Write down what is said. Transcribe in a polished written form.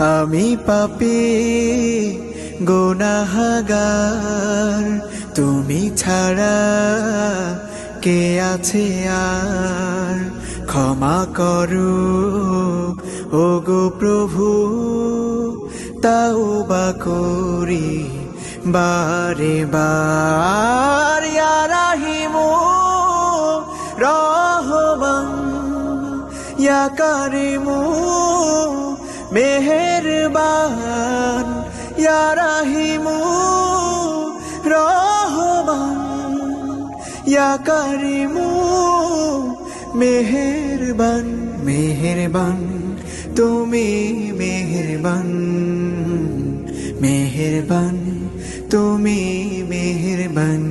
আমি পাপী গুনাহগার, তুমি ছাড়া কে আছে আর? ক্ষমা করো ওগো প্রভু, তাওবা করি বারে বার। ইয়া রাহিমু রহমান, ইয়া কারিমু মেহেরবান, ইয়া রাহিমু রহমান, ইয়া কারিমু মেহেরবান। মেহেরবান তুমি মেহেরবান, মেহেরবান তুমি মেহেরবান।